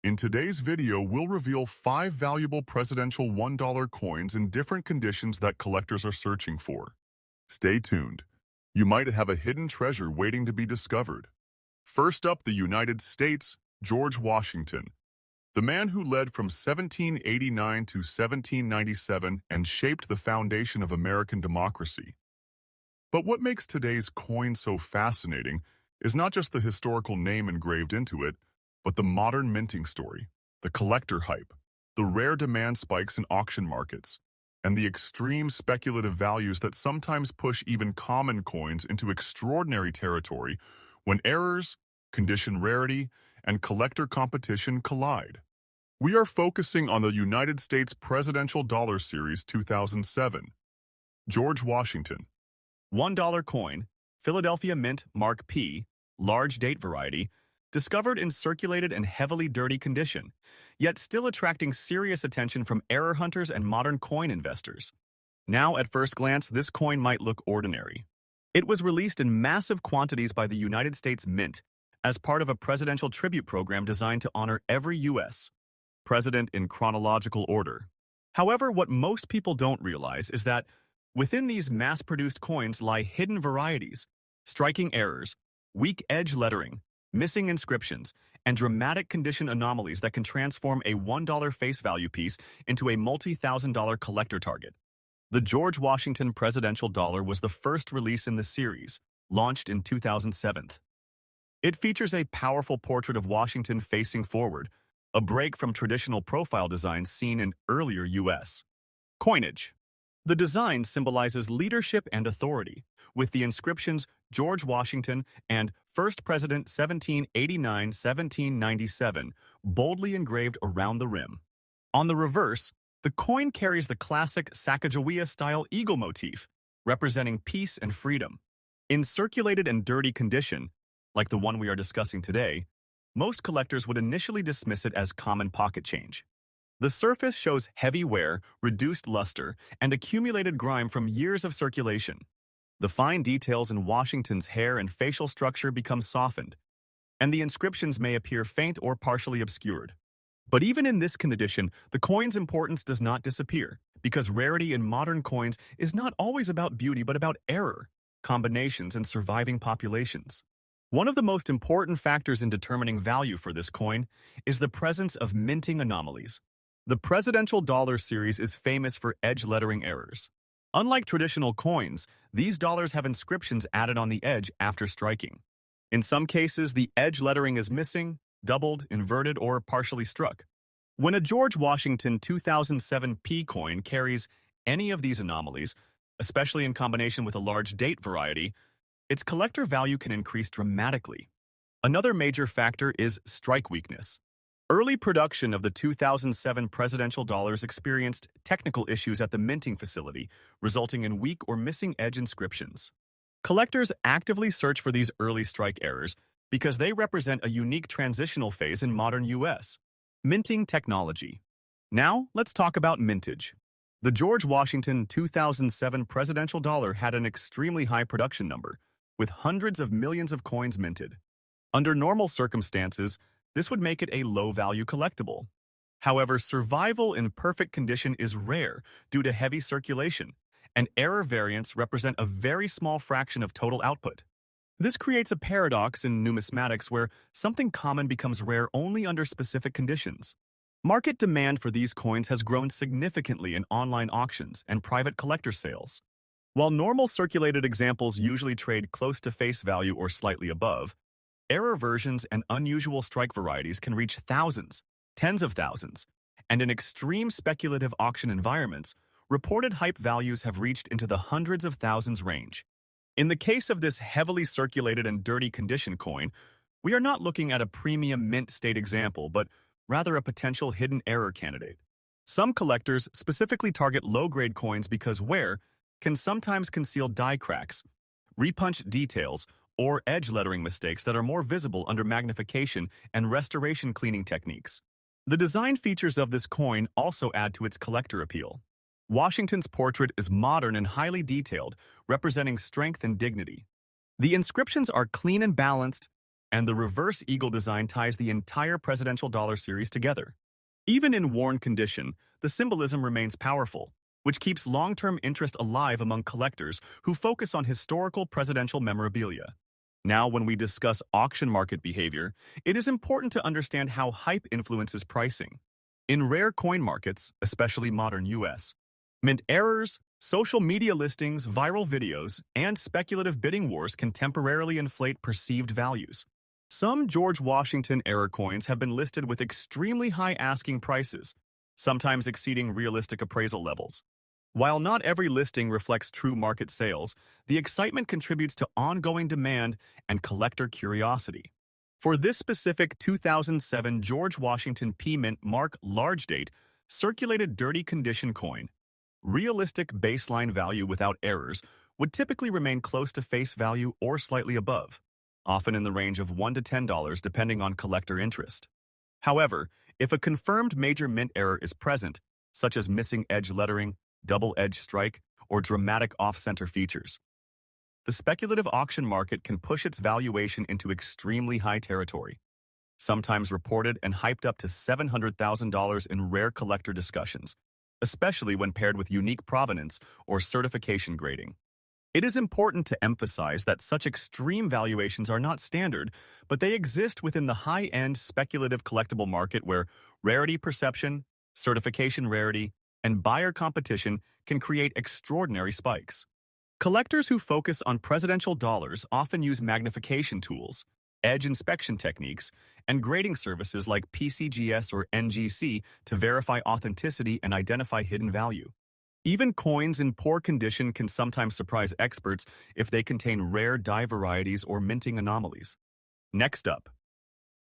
In today's video, we'll reveal 5 valuable presidential $1 coins in different conditions that collectors are searching for. Stay tuned. You might have a hidden treasure waiting to be discovered. First up, the United States, George Washington, the man who led from 1789 to 1797 and shaped the foundation of American democracy. But what makes today's coin so fascinating is not just the historical name engraved into it, but the modern minting story, the collector hype, the rare demand spikes in auction markets, and the extreme speculative values that sometimes push even common coins into extraordinary territory when errors, condition rarity, and collector competition collide. We are focusing on the United States Presidential Dollar Series 2007. George Washington. $1 coin, Philadelphia Mint Mark P, large date variety, discovered in circulated and heavily dirty condition, yet still attracting serious attention from error hunters and modern coin investors. Now, at first glance, this coin might look ordinary. It was released in massive quantities by the United States Mint as part of a presidential tribute program designed to honor every U.S. president in chronological order. However, what most people don't realize is that within these mass-produced coins lie hidden varieties, striking errors, weak edge lettering, missing inscriptions, and dramatic condition anomalies that can transform a $1 face value piece into a multi-thousand-dollar collector target. The George Washington Presidential Dollar was the first release in the series, launched in 2007. It features a powerful portrait of Washington facing forward, a break from traditional profile designs seen in earlier U.S. coinage. The design symbolizes leadership and authority, with the inscriptions George Washington and First President 1789-1797 boldly engraved around the rim. On the reverse, the coin carries the classic Sacagawea-style eagle motif, representing peace and freedom. In circulated and dirty condition, like the one we are discussing today, most collectors would initially dismiss it as common pocket change. The surface shows heavy wear, reduced luster, and accumulated grime from years of circulation. The fine details in Washington's hair and facial structure become softened, and the inscriptions may appear faint or partially obscured. But even in this condition, the coin's importance does not disappear, because rarity in modern coins is not always about beauty but about error, combinations, and surviving populations. One of the most important factors in determining value for this coin is the presence of minting anomalies. The Presidential Dollar Series is famous for edge lettering errors. Unlike traditional coins, these dollars have inscriptions added on the edge after striking. In some cases, the edge lettering is missing, doubled, inverted, or partially struck. When a George Washington 2007 P coin carries any of these anomalies, especially in combination with a large date variety, its collector value can increase dramatically. Another major factor is strike weakness. Early production of the 2007 presidential dollars experienced technical issues at the minting facility, resulting in weak or missing edge inscriptions. Collectors actively search for these early strike errors because they represent a unique transitional phase in modern U.S. minting technology. Now, let's talk about mintage. The George Washington 2007 presidential dollar had an extremely high production number, with hundreds of millions of coins minted. Under normal circumstances, this would make it a low-value collectible. However, survival in perfect condition is rare due to heavy circulation, and error variants represent a very small fraction of total output. This creates a paradox in numismatics where something common becomes rare only under specific conditions. Market demand for these coins has grown significantly in online auctions and private collector sales. While normal circulated examples usually trade close to face value or slightly above, error versions and unusual strike varieties can reach thousands, tens of thousands, and in extreme speculative auction environments, reported hype values have reached into the hundreds of thousands range. In the case of this heavily circulated and dirty condition coin, we are not looking at a premium mint state example, but rather a potential hidden error candidate. Some collectors specifically target low-grade coins because wear can sometimes conceal die cracks, repunched details, or edge lettering mistakes that are more visible under magnification and restoration cleaning techniques. The design features of this coin also add to its collector appeal. Washington's portrait is modern and highly detailed, representing strength and dignity. The inscriptions are clean and balanced, and the reverse eagle design ties the entire presidential dollar series together. Even in worn condition, the symbolism remains powerful, which keeps long-term interest alive among collectors who focus on historical presidential memorabilia. Now, when we discuss auction market behavior, it is important to understand how hype influences pricing. In rare coin markets, especially modern US, mint errors, social media listings, viral videos, and speculative bidding wars can temporarily inflate perceived values. Some George Washington-era coins have been listed with extremely high asking prices, sometimes exceeding realistic appraisal levels. While not every listing reflects true market sales, the excitement contributes to ongoing demand and collector curiosity. For this specific 2007 George Washington P Mint Mark Large Date circulated dirty condition coin, realistic baseline value without errors would typically remain close to face value or slightly above, often in the range of $1 to $10 depending on collector interest. However, if a confirmed major mint error is present, such as missing edge lettering, double-edge strike, or dramatic off-center features, the speculative auction market can push its valuation into extremely high territory, sometimes reported and hyped up to $700,000 in rare collector discussions, especially when paired with unique provenance or certification grading. It is important to emphasize that such extreme valuations are not standard, but they exist within the high-end speculative collectible market where rarity perception, certification rarity, and buyer competition can create extraordinary spikes. Collectors who focus on presidential dollars often use magnification tools, edge inspection techniques, and grading services like PCGS or NGC to verify authenticity and identify hidden value. Even coins in poor condition can sometimes surprise experts if they contain rare die varieties or minting anomalies. Next up,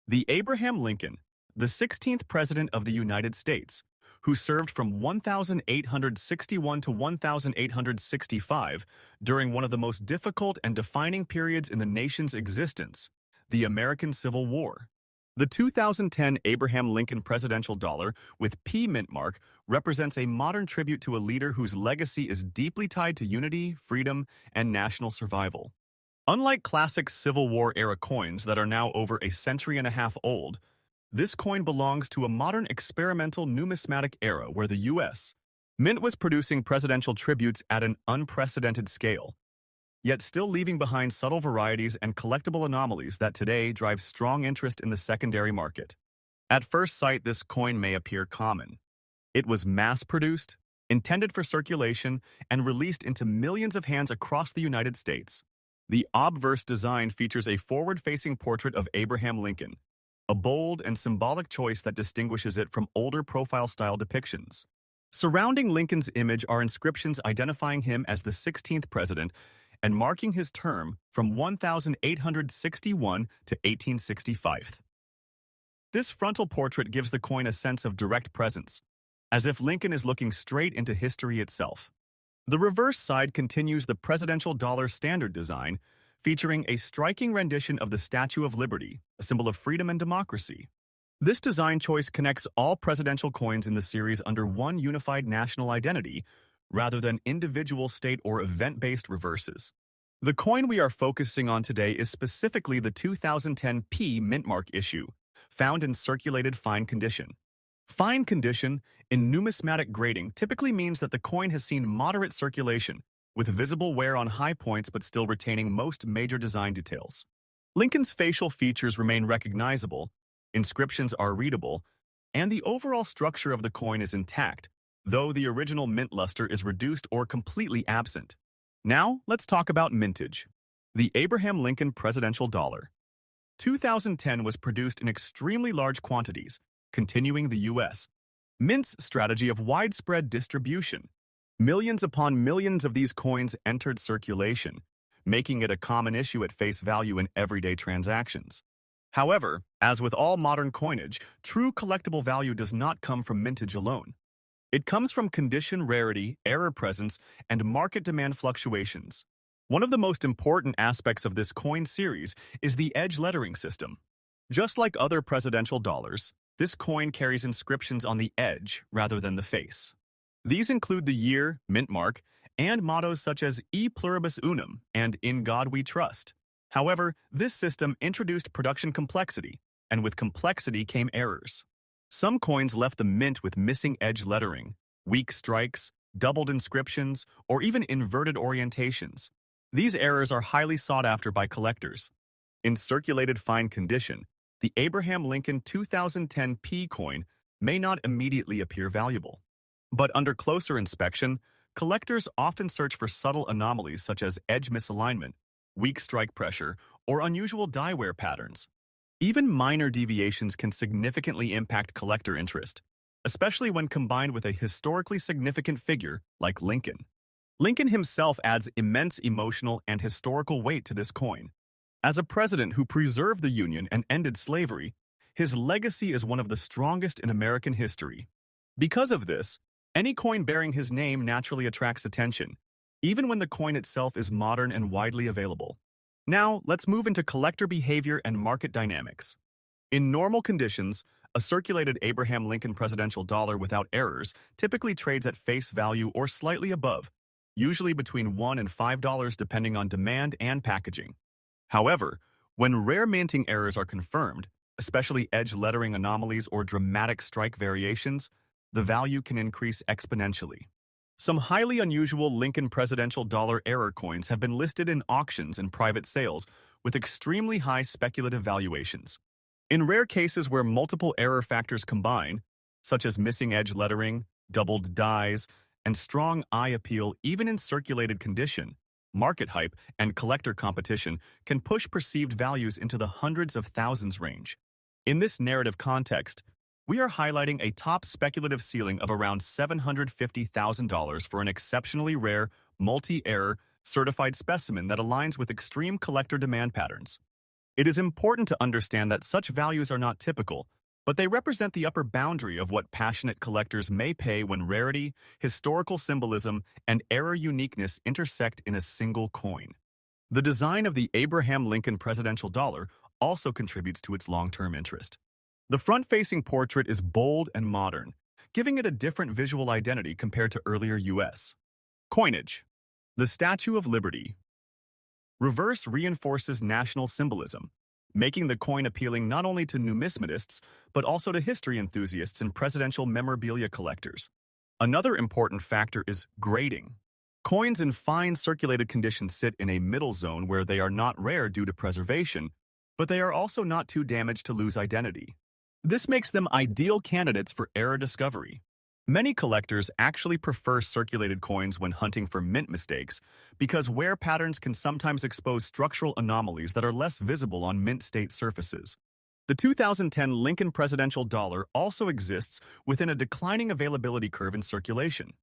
the Abraham Lincoln, the 16th President of the United States, who served from 1861 to 1865 during one of the most difficult and defining periods in the nation's existence, the American Civil War. The 2010 Abraham Lincoln Presidential Dollar with P Mint Mark represents a modern tribute to a leader whose legacy is deeply tied to unity, freedom, and national survival. Unlike classic Civil War-era coins that are now over a century and a half old, this coin belongs to a modern experimental numismatic era where the U.S. Mint was producing presidential tributes at an unprecedented scale, yet still leaving behind subtle varieties and collectible anomalies that today drive strong interest in the secondary market. At first sight, this coin may appear common. It was mass-produced, intended for circulation, and released into millions of hands across the United States. The obverse design features a forward-facing portrait of Abraham Lincoln, a bold and symbolic choice that distinguishes it from older profile-style depictions. Surrounding Lincoln's image are inscriptions identifying him as the 16th president and marking his term from 1861 to 1865. This frontal portrait gives the coin a sense of direct presence, as if Lincoln is looking straight into history itself. The reverse side continues the presidential dollar standard design, featuring a striking rendition of the Statue of Liberty, a symbol of freedom and democracy. This design choice connects all presidential coins in the series under one unified national identity, rather than individual state or event-based reverses. The coin we are focusing on today is specifically the 2010 P Mint Mark issue, found in circulated fine condition. Fine condition, in numismatic grading, typically means that the coin has seen moderate circulation, with visible wear on high points but still retaining most major design details. Lincoln's facial features remain recognizable, inscriptions are readable, and the overall structure of the coin is intact, though the original mint luster is reduced or completely absent. Now, let's talk about mintage. The Abraham Lincoln Presidential Dollar. 2010 was produced in extremely large quantities, continuing the U.S. Mint's strategy of widespread distribution. Millions upon millions of these coins entered circulation, making it a common issue at face value in everyday transactions. However, as with all modern coinage, true collectible value does not come from mintage alone. It comes from condition rarity, error presence, and market demand fluctuations. One of the most important aspects of this coin series is the edge lettering system. Just like other presidential dollars, this coin carries inscriptions on the edge rather than the face. These include the year, mint mark, and mottos such as E Pluribus Unum and In God We Trust. However, this system introduced production complexity, and with complexity came errors. Some coins left the mint with missing edge lettering, weak strikes, doubled inscriptions, or even inverted orientations. These errors are highly sought after by collectors. In circulated fine condition, the Abraham Lincoln 2010 P coin may not immediately appear valuable. But under closer inspection, collectors often search for subtle anomalies such as edge misalignment, weak strike pressure, or unusual die wear patterns. Even minor deviations can significantly impact collector interest, especially when combined with a historically significant figure like Lincoln. Lincoln himself adds immense emotional and historical weight to this coin. As a president who preserved the Union and ended slavery, his legacy is one of the strongest in American history. Because of this, any coin bearing his name naturally attracts attention, even when the coin itself is modern and widely available. Now, let's move into collector behavior and market dynamics. In normal conditions, a circulated Abraham Lincoln presidential dollar without errors typically trades at face value or slightly above, usually between $1 and $5 depending on demand and packaging. However, when rare minting errors are confirmed, especially edge lettering anomalies or dramatic strike variations, the value can increase exponentially. Some highly unusual Lincoln presidential dollar error coins have been listed in auctions and private sales with extremely high speculative valuations. In rare cases where multiple error factors combine, such as missing edge lettering, doubled dies, and strong eye appeal even in circulated condition, market hype and collector competition can push perceived values into the hundreds of thousands range. In this narrative context, we are highlighting a top speculative ceiling of around $750,000 for an exceptionally rare, multi-error, certified specimen that aligns with extreme collector demand patterns. It is important to understand that such values are not typical, but they represent the upper boundary of what passionate collectors may pay when rarity, historical symbolism, and error uniqueness intersect in a single coin. The design of the Abraham Lincoln presidential dollar also contributes to its long-term interest. The front-facing portrait is bold and modern, giving it a different visual identity compared to earlier U.S. Coinage. The Statue of Liberty. Reverse reinforces national symbolism, making the coin appealing not only to numismatists, but also to history enthusiasts and presidential memorabilia collectors. Another important factor is grading. Coins in fine circulated condition sit in a middle zone where they are not rare due to preservation, but they are also not too damaged to lose identity. This makes them ideal candidates for error discovery. Many collectors actually prefer circulated coins when hunting for mint mistakes because wear patterns can sometimes expose structural anomalies that are less visible on mint-state surfaces. The 2010 Lincoln presidential dollar also exists within a declining availability curve in circulation.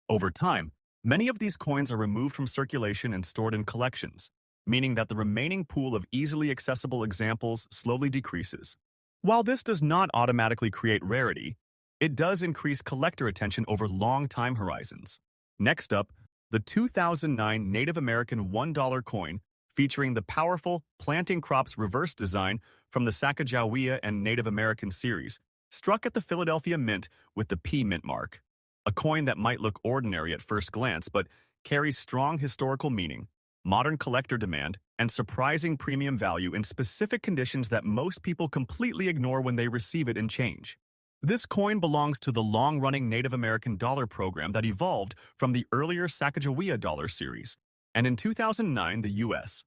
Over time, many of these coins are removed from circulation and stored in collections, meaning that the remaining pool of easily accessible examples slowly decreases. While this does not automatically create rarity, it does increase collector attention over long time horizons. Next up, the 2009 Native American $1 coin featuring the powerful planting crops reverse design from the Sacagawea and Native American series, struck at the Philadelphia Mint with the P mint mark. A coin that might look ordinary at first glance but carries strong historical meaning, modern collector demand, and surprising premium value in specific conditions that most people completely ignore when they receive it in change. This coin belongs to the long-running Native American dollar program that evolved from the earlier Sacagawea dollar series, and in 2009, the U.S.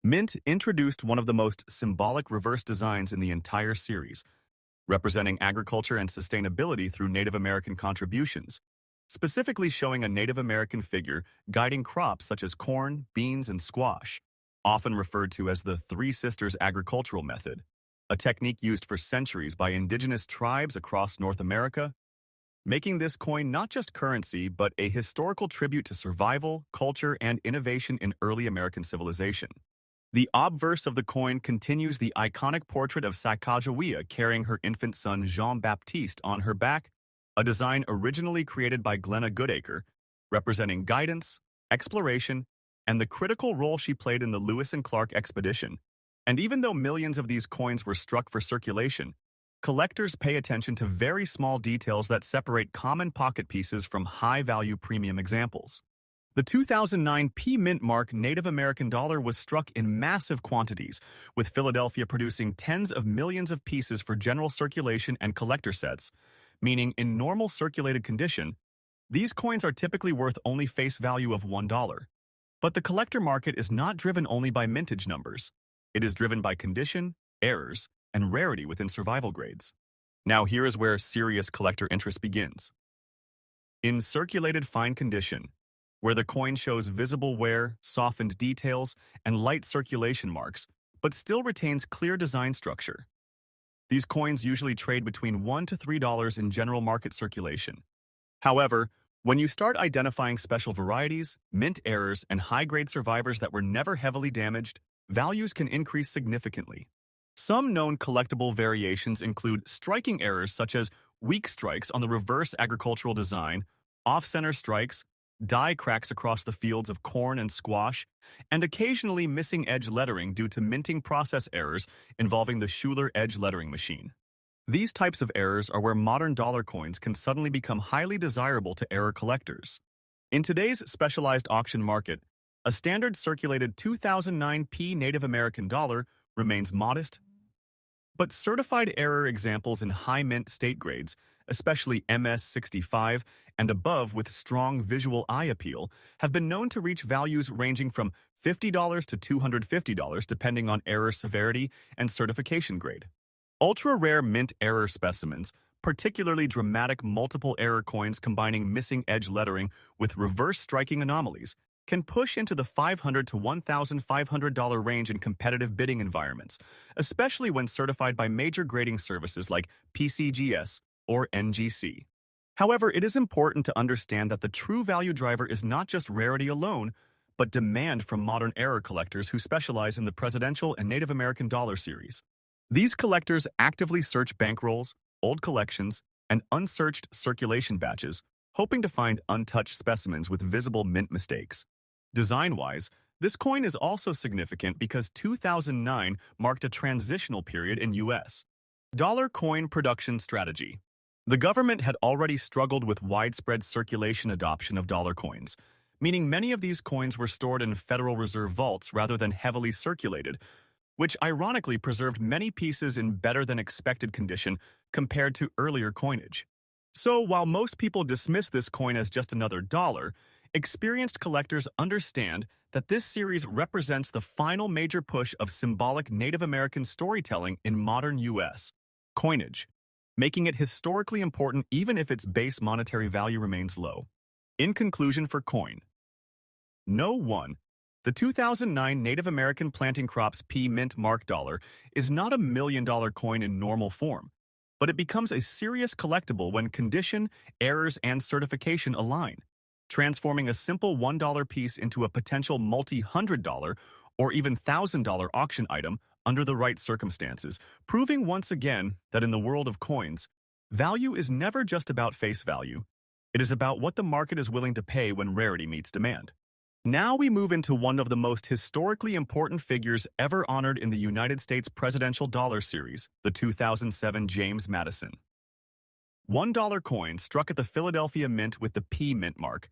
Mint introduced one of the most symbolic reverse designs in the entire series, representing agriculture and sustainability through Native American contributions, specifically showing a Native American figure guiding crops such as corn, beans, and squash, often referred to as the Three Sisters agricultural method, a technique used for centuries by indigenous tribes across North America, making this coin not just currency but a historical tribute to survival, culture, and innovation in early American civilization. The obverse of the coin continues the iconic portrait of Sacagawea carrying her infant son Jean-Baptiste on her back, a design originally created by Glenna Goodacre, representing guidance, exploration, and the critical role she played in the Lewis and Clark expedition. And even though millions of these coins were struck for circulation, collectors pay attention to very small details that separate common pocket pieces from high-value premium examples. The 2009 P Mint Mark Native American dollar was struck in massive quantities, with Philadelphia producing tens of millions of pieces for general circulation and collector sets, meaning in normal circulated condition, these coins are typically worth only face value of $1. But the collector market is not driven only by mintage numbers. It is driven by condition, errors, and rarity within survival grades. Now here is where serious collector interest begins. In circulated fine condition, where the coin shows visible wear, softened details, and light circulation marks, but still retains clear design structure. These coins usually trade between $1 to $3 in general market circulation. However, when you start identifying special varieties, mint errors, and high-grade survivors that were never heavily damaged, values can increase significantly. Some known collectible variations include striking errors such as weak strikes on the reverse agricultural design, off-center strikes, die cracks across the fields of corn and squash, and occasionally missing edge lettering due to minting process errors involving the Schuler edge lettering machine. These types of errors are where modern dollar coins can suddenly become highly desirable to error collectors. In today's specialized auction market, a standard circulated 2009 P Native American dollar remains modest, but certified error examples in high mint state grades, especially MS-65 and above with strong visual eye appeal, have been known to reach values ranging from $50 to $250 depending on error severity and certification grade. Ultra-rare mint error specimens, particularly dramatic multiple error coins combining missing edge lettering with reverse striking anomalies, can push into the $500 to $1,500 range in competitive bidding environments, especially when certified by major grading services like PCGS or NGC. However, it is important to understand that the true value driver is not just rarity alone, but demand from modern error collectors who specialize in the Presidential and Native American dollar series. These collectors actively search bankrolls, old collections, and unsearched circulation batches, hoping to find untouched specimens with visible mint mistakes. Design-wise, this coin is also significant because 2009 marked a transitional period in U.S. dollar coin production strategy. The government had already struggled with widespread circulation adoption of dollar coins, meaning many of these coins were stored in Federal Reserve vaults rather than heavily circulated, which ironically preserved many pieces in better-than-expected condition compared to earlier coinage. So while most people dismiss this coin as just another dollar, experienced collectors understand that this series represents the final major push of symbolic Native American storytelling in modern U.S. coinage, making it historically important even if its base monetary value remains low. In conclusion for coin, No. 1. The 2009 Native American Planting Crops P Mint Mark dollar is not a million-dollar coin in normal form, but it becomes a serious collectible when condition, errors, and certification align, transforming a simple $1 piece into a potential multi-hundred-dollar or even $1,000 auction item under the right circumstances, proving once again that in the world of coins, value is never just about face value. It is about what the market is willing to pay when rarity meets demand. Now we move into one of the most historically important figures ever honored in the United States Presidential Dollar Series, the 2007 James Madison $1 coin struck at the Philadelphia Mint with the P Mint mark,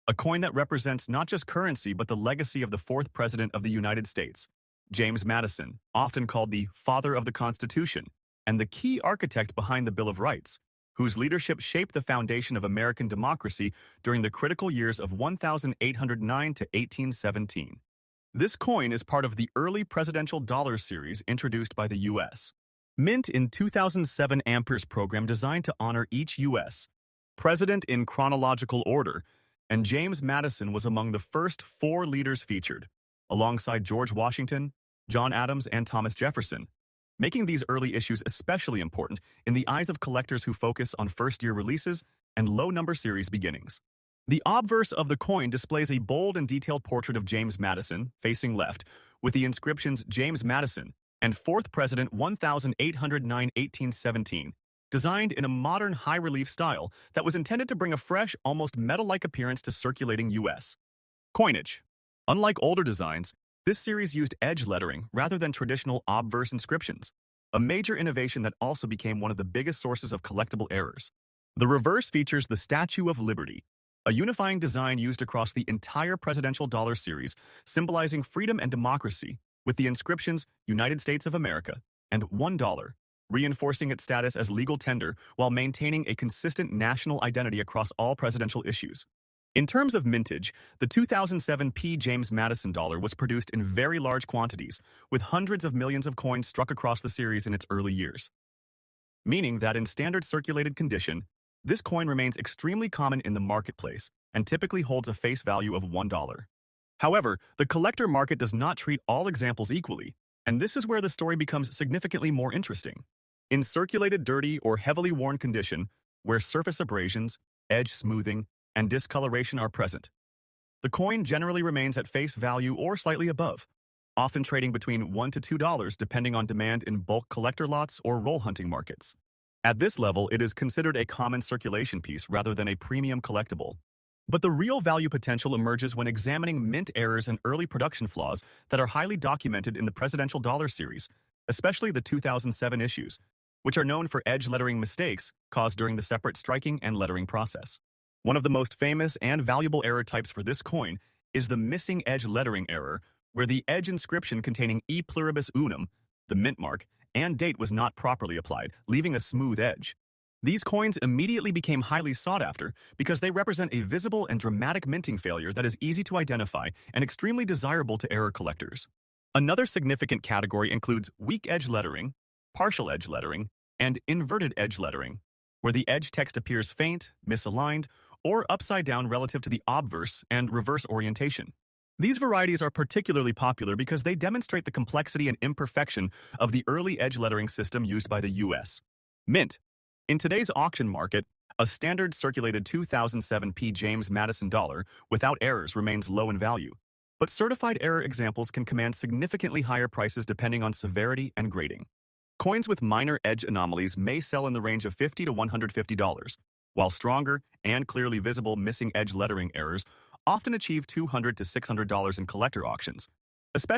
a coin that represents not just currency but the legacy of the fourth President of the United States, James Madison, often called the Father of the Constitution, and the key architect behind the Bill of Rights, whose leadership shaped the foundation of American democracy during the critical years of 1809 to 1817. This coin is part of the early presidential dollar series introduced by the U.S. Mint in 2007 Ampere's program designed to honor each U.S. president in chronological order, and James Madison was among the first 4 leaders featured, alongside George Washington, John Adams, and Thomas Jefferson, making these early issues especially important in the eyes of collectors who focus on first-year releases and low-number series beginnings. The obverse of the coin displays a bold and detailed portrait of James Madison, facing left, with the inscriptions James Madison and 4th President 1809-1817, designed in a modern high-relief style that was intended to bring a fresh, almost metal-like appearance to circulating U.S. coinage. Unlike older designs, this series used edge lettering rather than traditional obverse inscriptions, a major innovation that also became one of the biggest sources of collectible errors. The reverse features the Statue of Liberty, a unifying design used across the entire presidential dollar series, symbolizing freedom and democracy, with the inscriptions United States of America and $1, reinforcing its status as legal tender while maintaining a consistent national identity across all presidential issues. In terms of mintage, the 2007 P. James Madison dollar was produced in very large quantities, with hundreds of millions of coins struck across the series in its early years, meaning that in standard circulated condition, this coin remains extremely common in the marketplace and typically holds a face value of $1. However, the collector market does not treat all examples equally, and this is where the story becomes significantly more interesting. In circulated dirty or heavily worn condition, where surface abrasions, edge smoothing, and discoloration are present, the coin generally remains at face value or slightly above, often trading between $1 to $2 depending on demand in bulk collector lots or roll hunting markets. At this level, it is considered a common circulation piece rather than a premium collectible. But the real value potential emerges when examining mint errors and early production flaws that are highly documented in the presidential dollar series, especially the 2007 issues, which are known for edge lettering mistakes caused during the separate striking and lettering process. One of the most famous and valuable error types for this coin is the missing edge lettering error, where the edge inscription containing E pluribus unum, the mint mark, and date was not properly applied, leaving a smooth edge. These coins immediately became highly sought after because they represent a visible and dramatic minting failure that is easy to identify and extremely desirable to error collectors. Another significant category includes weak edge lettering, partial edge lettering, and inverted edge lettering, where the edge text appears faint, misaligned, or upside down relative to the obverse and reverse orientation. These varieties are particularly popular because they demonstrate the complexity and imperfection of the early edge lettering system used by the U.S. Mint. In today's auction market, a standard circulated 2007 P. James Madison dollar without errors remains low in value, but certified error examples can command significantly higher prices depending on severity and grading. Coins with minor edge anomalies may sell in the range of $50 to $150, while stronger and clearly visible missing edge lettering errors often achieve $200 to $600 in collector auctions, especially